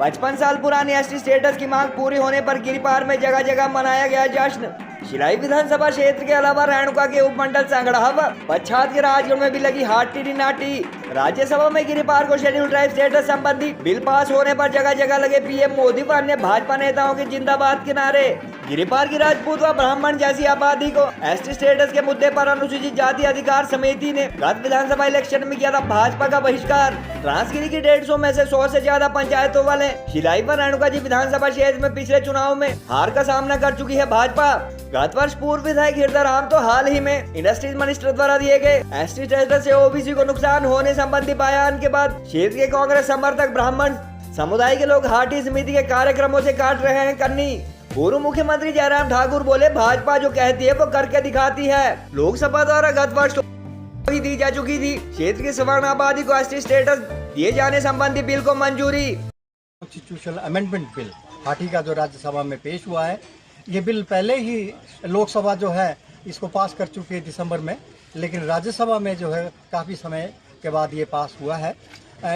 55 साल पुरानी ST status की मांग पूरी होने पर गिरिपार में जगह जगह मनाया गया जश्न। शिलाई विधानसभा क्षेत्र के अलावा रेणुका के उपमंडल संगड़ाह व पच्छाद के राजगढ़ में भी लगी हाटी नाटी। राज्यसभा में गिरिपार को शेड्यूल ट्राइब स्टेटस संबंधी बिल पास होने पर जगह जगह लगे पीएम मोदी व अन्य भाजपा नेताओं के जिंदाबाद के नारे। गिरिपार की राजपूत व ब्राह्मण जैसी आबादी को एसटी स्टेटस के मुद्दे पर अनुसूचित जाति अधिकार समिति ने गत विधानसभा इलेक्शन में किया था भाजपा का बहिष्कार। ट्रांसगिरी की 150 में से 100 से ज्यादा पंचायतों वाले शिलाई व रेणुका जी विधानसभा क्षेत्र में पिछले चुनाव में हार का सामना कर चुकी है भाजपा। गत वर्ष पूर्व विधायक हृदय राम तो हाल ही में इंडस्ट्रीज मिनिस्टर द्वारा दिए गए एसटी स्टेटस से ओबीसी को नुकसान होने संबंधी बयान के बाद क्षेत्र के कांग्रेस समर्थक ब्राह्मण समुदाय के लोग हाटी समिति के कार्यक्रमों से काट रहे हैं कन्नी। पूर्व मुख्यमंत्री जयराम ठाकुर बोले, भाजपा जो कहती है वो करके दिखाती है। लोकसभा द्वारा गत वर्ष दी जा चुकी थी क्षेत्र की सवर्ण आबादी को एसटी स्टेटस दिए जाने संबंधी बिल को मंजूरी। कॉन्स्टिट्यूशनल अमेंडमेंट बिल हाटी का जो राज्यसभा में पेश हुआ है, ये बिल पहले ही लोकसभा जो है इसको पास कर चुकी है दिसंबर में, लेकिन राज्यसभा में जो है काफ़ी समय के बाद ये पास हुआ है।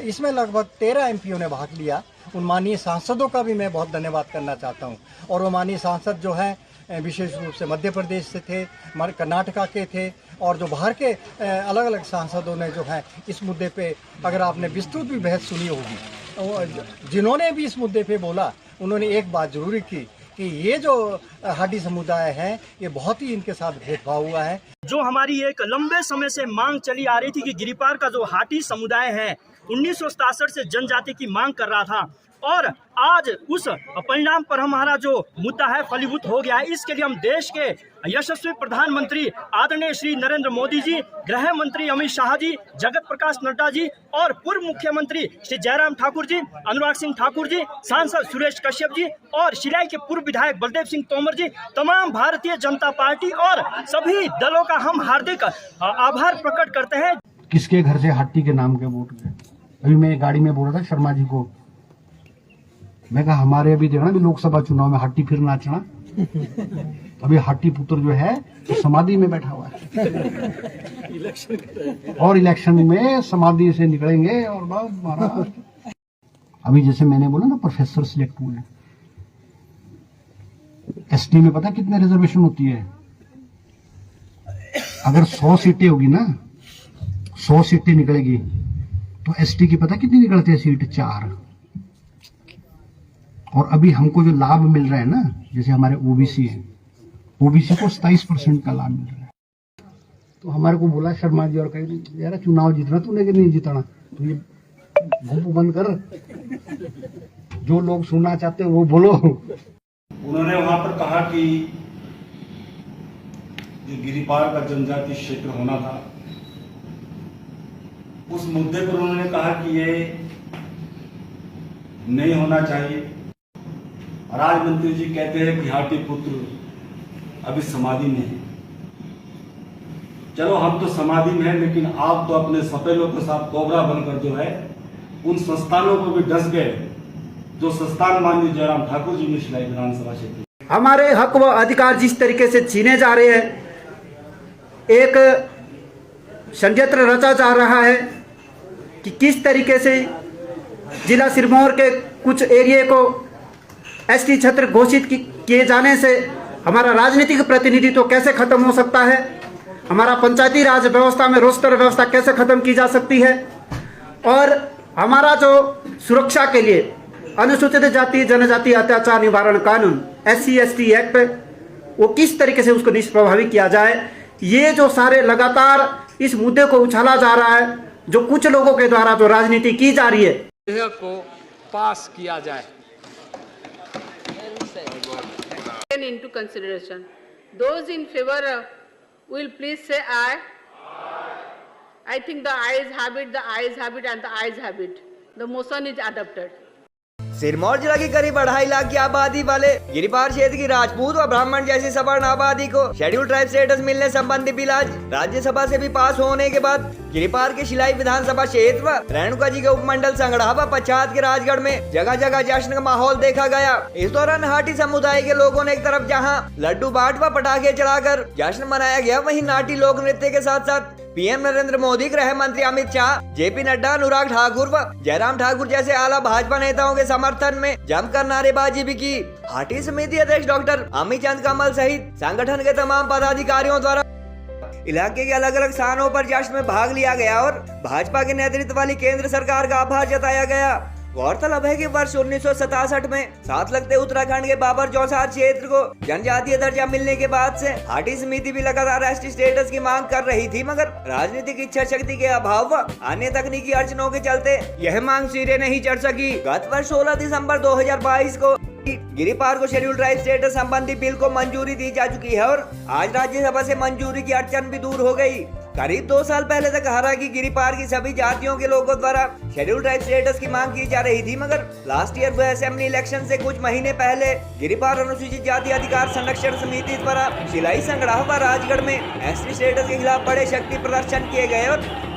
इसमें लगभग 13 एमपीओ ने भाग लिया। उन माननीय सांसदों का भी मैं बहुत धन्यवाद करना चाहता हूँ। और वो माननीय सांसद जो हैं विशेष रूप से मध्य प्रदेश से थे, कर्नाटका के थे, और जो बाहर के अलग अलग सांसदों ने जो है इस मुद्दे पे, अगर आपने विस्तृत भी बहस सुनी होगी, जिन्होंने भी इस मुद्दे पे बोला, उन्होंने एक बात जरूरी की कि ये जो हाटी समुदाय है ये बहुत ही इनके साथ भेदभाव हुआ है। जो हमारी एक लंबे समय से मांग चली आ रही थी कि गिरिपार का जो हाटी समुदाय है 1967 से जनजाति की मांग कर रहा था, और आज उस परिणाम पर हमारा जो मुद्दा है फलीभूत हो गया है। इसके लिए हम देश के यशस्वी प्रधानमंत्री आदरणीय श्री नरेंद्र मोदी जी, गृह मंत्री अमित शाह जी, जगत प्रकाश नड्डा जी और पूर्व मुख्यमंत्री श्री जयराम ठाकुर जी, अनुराग सिंह ठाकुर जी, सांसद सुरेश कश्यप जी और शिलाई के पूर्व विधायक बलदेव सिंह तोमर जी, तमाम भारतीय जनता पार्टी और सभी दलों का हम हार्दिक आभार प्रकट करते हैं। किसके घर से हाटी के नाम के वोट गए? अभी मैं गाड़ी में बोल रहा था शर्मा जी को, मैं कहा हमारे अभी देखना भी लोकसभा चुनाव में हाटी फिर नाचना। अभी हाटी पुत्र जो है तो समाधि में बैठा हुआ है और इलेक्शन में समाधि से निकलेंगे। और महाराज अभी जैसे मैंने बोला ना, प्रोफेसर सिलेक्ट हुए, एसटी में पता कितने रिजर्वेशन होती है? अगर 100 सीटें होगी ना, 100 सीटें निकलेगी तो एसटी की पता कितनी निकलती है सीट? 4। और अभी हमको जो लाभ मिल रहा है ना, जैसे हमारे ओबीसी है, ओबीसी को 27% का लाभ मिल रहा है। तो हमारे को बोला शर्मा जी और कहीं, यार चुनाव जीतना तूने कि नहीं जीतना, तो ये घूप बंद कर, जो लोग सुनना चाहते हैं वो बोलो। उन्होंने वहां पर कहा कि जो गिरिपार का जनजाति क्षेत्र होना था, उस मुद्दे पर उन्होंने कहा कि ये नहीं होना चाहिए। राज मंत्री जी कहते हैं कि हाटी पुत्र अभी समाधि में है। चलो हम तो समाधि में है, लेकिन आप तो अपने सपेलों के साथ कोबरा बनकर जो है उन संस्थानों को भी डस गए जो संस्थान माननीय जयराम ठाकुर जी ने शिलाई विधानसभा क्षेत्र। हमारे हक व अधिकार जिस तरीके से छीने जा रहे हैं, एक षड्यंत्र रचा जा रहा है कि किस तरीके से जिला सिरमौर के कुछ एरिया को एसटी क्षेत्र घोषित किए जाने से हमारा राजनीतिक प्रतिनिधित्व कैसे खत्म हो सकता है, हमारा पंचायती राज व्यवस्था में रोस्टर व्यवस्था कैसे खत्म की जा सकती है, और हमारा जो सुरक्षा के लिए अनुसूचित जाति जनजाति अत्याचार निवारण कानून SC/ST एक्ट वो किस तरीके से उसको निष्प्रभावी किया जाए। ये जो सारे लगातार इस मुद्दे को उछाला जा रहा है, जो कुछ लोगों के द्वारा जो राजनीति की जा रही है, को पास किया जाए। Into consideration. Those in favor will please say aye. I think the ayes have it, the ayes have it, and the ayes have it. The motion is adopted. Sirmaur जिला की करीब 2.5 लाख की आबादी वाले गिरिपार क्षेत्र की राजपूत व ब्राह्मण जैसी सवर्ण आबादी को शेड्यूल ट्राइब स्टेटस मिलने संबंधी बिल आज राज्यसभा से भी पास होने के बाद गिरिपार के शिलाई विधानसभा क्षेत्र व रेणुका जी के उपमंडल संगड़ाह व पच्छाद के राजगढ़ में जगह जगह जश्न का माहौल देखा गया। इस दौरान हाटी समुदाय के लोगों ने एक तरफ जहाँ लड्डू बाट व पटाखे चढ़ाकर जश्न मनाया गया, वहीं नाटी लोक नृत्य के साथ साथ पीएम नरेंद्र मोदी, गृह मंत्री अमित शाह, जेपी नड्डा, अनुराग ठाकुर व जयराम ठाकुर जैसे आला भाजपा नेताओं के समर्थन में जमकर नारेबाजी भी की। हाटी समिति अध्यक्ष डॉक्टर अमित चंद कमल सहित संगठन के तमाम पदाधिकारियों द्वारा इलाके के अलग अलग स्थानों पर जश्न में भाग लिया गया और भाजपा के नेतृत्व वाली केंद्र सरकार का आभार जताया गया। गौरतलब है कि वर्ष 1967 में साथ लगते उत्तराखंड के बाबर चौसार क्षेत्र को जनजातीय दर्जा मिलने के बाद से हाटी समिति भी लगातार एसटी स्टेटस की मांग कर रही थी, मगर राजनीतिक इच्छा शक्ति के अभाव व अन्य तकनीकी अड़चनों के चलते यह मांग सिरे नहीं चढ़ सकी। गत वर्ष 16 दिसंबर 2022 को गिरिपार को शेड्यूल ट्राइब स्टेटस संबंधी बिल को मंजूरी दी जा चुकी है और आज राज्यसभा से मंजूरी की अड़चन भी दूर हो गई। करीब 2 साल पहले तक हालांकि गिरिपार की सभी जातियों के लोगों द्वारा शेड्यूल ट्राइब स्टेटस की मांग की जा रही थी, मगर लास्ट ईयर हुए असेंबली इलेक्शन से कुछ महीने पहले गिरिपार अनुसूचित जाति अधिकार संरक्षण समिति द्वारा शिलाई संगड़ाह व राजगढ़ में एसटी स्टेटस के खिलाफ बड़े शक्ति प्रदर्शन किए गए और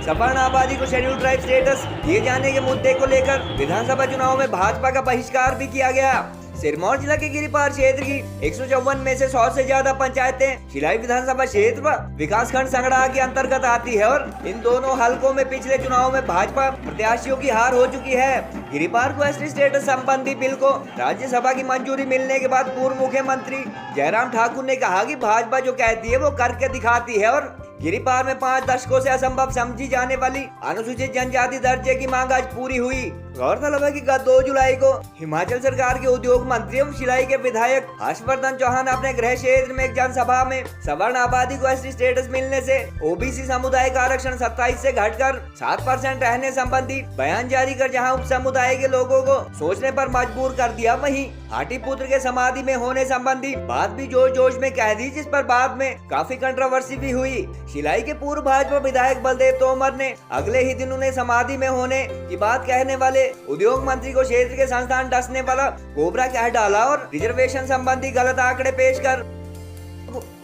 सवर्ण आबादी को शेड्यूल ट्राइब स्टेटस दिए जाने के मुद्दे को लेकर विधानसभा चुनाव में भाजपा का बहिष्कार भी किया गया। सिरमौर जिला के गिरिपार क्षेत्र की 154 में से 100 से ज्यादा पंचायतें शिलाई विधानसभा क्षेत्र व विकास खंड संगड़ाह के अंतर्गत आती है और इन दोनों हलकों में पिछले चुनाव में भाजपा प्रत्याशियों की हार हो चुकी है। गिरिपार को एसटी स्टेटस संबंधी बिल को राज्यसभा की मंजूरी मिलने के बाद पूर्व मुख्यमंत्री जयराम ठाकुर ने कहा कि भाजपा जो कहती है वो करके दिखाती है और गिरिपार में 5 दशकों से असंभव समझी जाने वाली अनुसूचित जनजाति दर्जे की मांग आज पूरी हुई। गौरतलब है कि गत 2 जुलाई को हिमाचल सरकार के उद्योग मंत्री एवं शिलाई के विधायक हर्षवर्धन चौहान अपने गृह क्षेत्र में एक जनसभा में सवर्ण आबादी को एसटी स्टेटस मिलने से ओबीसी समुदाय का आरक्षण 27 से घटकर 7% रहने संबंधी बयान जारी कर जहां उप समुदाय के लोगों को सोचने पर मजबूर कर दिया, वहीं हाटी पुत्र के समाधि में होने संबंधी बात भी जोश जोश में कह दी, जिस पर बाद में काफी कंट्रोवर्सी भी हुई। शिलाई के पूर्व भाजपा विधायक बलदेव तोमर ने अगले ही दिन उन्हें समाधि में होने की बात कहने वाले उद्योग मंत्री को क्षेत्र के संस्थान डसने वाला कोबरा कह डाला और रिजर्वेशन संबंधी गलत आंकड़े पेश कर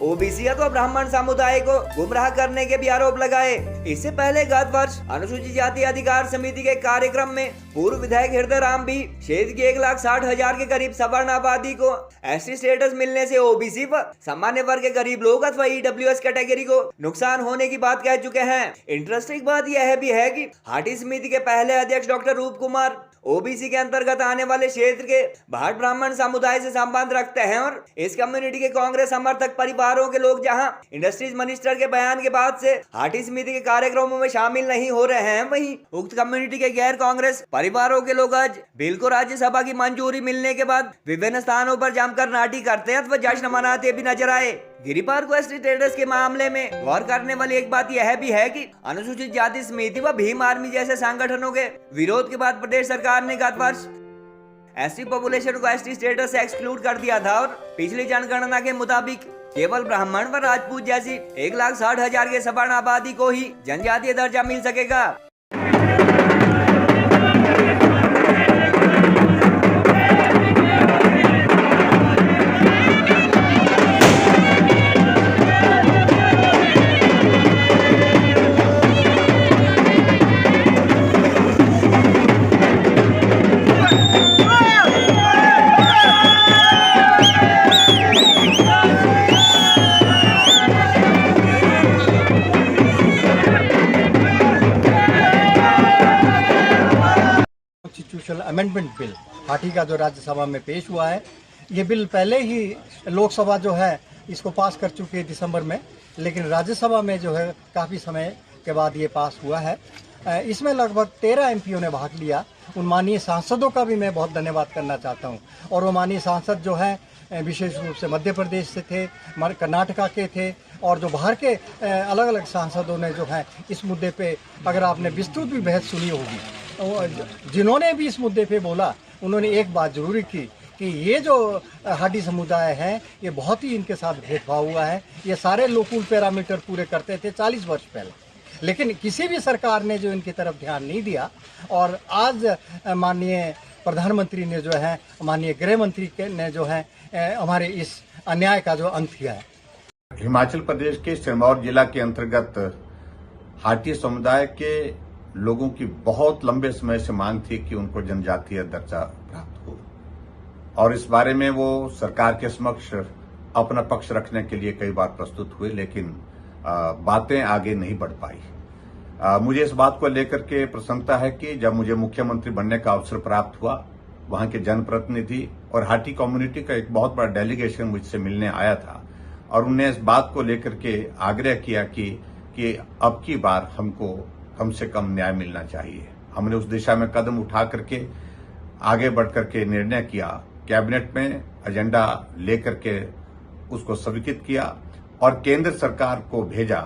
ओबीसी अथवा ब्राह्मण समुदाय को गुमराह करने के भी आरोप लगाए। इससे पहले गत वर्ष अनुसूचित जाति अधिकार समिति के कार्यक्रम में पूर्व विधायक हृदय राम भी क्षेत्र की 1,60,000 के करीब सवर्ण आबादी को एसटी स्टेटस मिलने से ओबीसी व सामान्य वर्ग के गरीब लोग अथवा ईडब्ल्यूएस कैटेगरी को नुकसान होने की बात कह चुके हैं। इंटरेस्टिंग बात यह भी है कि हाटी समिति के पहले अध्यक्ष डॉक्टर रूप कुमार ओबीसी के अंतर्गत आने वाले क्षेत्र के भाट ब्राह्मण समुदाय से संबंध रखते हैं और इस कम्युनिटी के कांग्रेस समर्थक परिवारों के लोग जहां इंडस्ट्रीज मिनिस्टर के बयान के बाद से हाटी समिति के कार्यक्रमों में शामिल नहीं हो रहे हैं, वहीं उक्त कम्युनिटी के गैर कांग्रेस परिवारों के लोग आज बिल को राज्यसभा की मंजूरी मिलने के बाद विभिन्न स्थानों पर जमकर नाटी करते अथवा जश्न मनाते भी नजर आए। गिरिपार को एसटी स्टेटस के मामले में गौर करने वाली एक बात यह भी है कि अनुसूचित जाति समिति व भीम आर्मी जैसे संगठनों के विरोध के बाद प्रदेश सरकार ने गत वर्ष एसटी पॉपुलेशन को एसटी स्टेटस से एक्सक्लूड कर दिया था और पिछली जनगणना के मुताबिक केवल ब्राह्मण व राजपूत जैसी 1,60,000 के सवर्ण आबादी को ही जनजातीय दर्जा मिल सकेगा। अमेंडमेंट बिल हाटी का जो राज्यसभा में पेश हुआ है, ये बिल पहले ही लोकसभा जो है इसको पास कर चुकी है दिसंबर में, लेकिन राज्यसभा में जो है काफ़ी समय के बाद ये पास हुआ है। इसमें लगभग 13 एमपीओ ने भाग लिया। उन माननीय सांसदों का भी मैं बहुत धन्यवाद करना चाहता हूँ। और वो माननीय सांसद जो हैं विशेष रूप से मध्य प्रदेश से थे, कर्नाटका के थे और जो बाहर के अलग अलग सांसदों ने जो है इस मुद्दे पे, अगर आपने विस्तृत भी बहस सुनी होगी, जिन्होंने भी इस मुद्दे पे बोला उन्होंने एक बात जरूरी की कि ये जो हाटी समुदाय है ये बहुत ही इनके साथ भेदभाव हुआ है। ये सारे लोकल पैरामीटर पूरे करते थे 40 वर्ष पहले, लेकिन किसी भी सरकार ने जो इनकी तरफ ध्यान नहीं दिया। और आज माननीय प्रधानमंत्री ने जो है, माननीय गृह मंत्री ने जो है हमारे इस अन्याय का जो अंत किया है। हिमाचल प्रदेश के सिरमौर जिला के अंतर्गत हाटी समुदाय के लोगों की बहुत लंबे समय से मांग थी कि उनको जनजातीय दर्जा प्राप्त हो, और इस बारे में वो सरकार के समक्ष अपना पक्ष रखने के लिए कई बार प्रस्तुत हुए, लेकिन बातें आगे नहीं बढ़ पाई। मुझे इस बात को लेकर के प्रसन्नता है कि जब मुझे मुख्यमंत्री बनने का अवसर प्राप्त हुआ, वहां के जनप्रतिनिधि और हाटी कम्युनिटी का एक बहुत बड़ा डेलीगेशन मुझसे मिलने आया था और उन्हें इस बात को लेकर के आग्रह किया कि अब की बार हमको कम से कम न्याय मिलना चाहिए। हमने उस दिशा में कदम उठा करके आगे बढ़ करके निर्णय किया, कैबिनेट में एजेंडा लेकर के उसको स्वीकृत किया और केंद्र सरकार को भेजा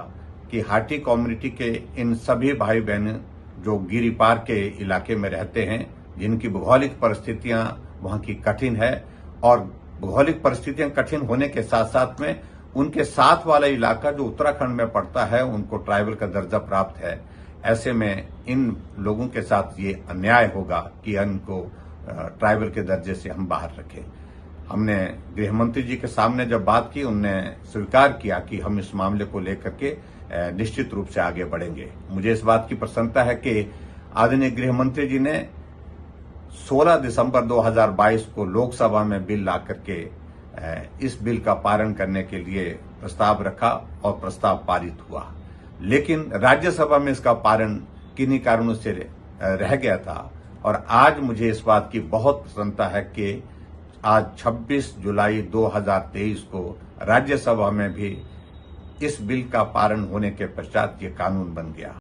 कि हाटी कम्युनिटी के इन सभी भाई बहन जो गिरिपार के इलाके में रहते हैं, जिनकी भौगोलिक परिस्थितियां वहां की कठिन है और भौगोलिक परिस्थितियां कठिन होने के साथ साथ में उनके साथ वाला इलाका जो उत्तराखंड में पड़ता है, उनको ट्राइबल का दर्जा प्राप्त है। ऐसे में इन लोगों के साथ ये अन्याय होगा कि इनको ट्राइबल के दर्जे से हम बाहर रखें। हमने गृह मंत्री जी के सामने जब बात की, उनने स्वीकार किया कि हम इस मामले को लेकर के निश्चित रूप से आगे बढ़ेंगे। मुझे इस बात की प्रसन्नता है कि आदरणीय गृह मंत्री जी ने 16 दिसंबर 2022 को लोकसभा में बिल ला करके इस बिल का पालन करने के लिए प्रस्ताव रखा और प्रस्ताव पारित हुआ, लेकिन राज्यसभा में इसका पालन किन्हीं कारणों से रह गया था। और आज मुझे इस बात की बहुत प्रसन्नता है कि आज 26 जुलाई 2023 को राज्यसभा में भी इस बिल का पालन होने के पश्चात ये कानून बन गया।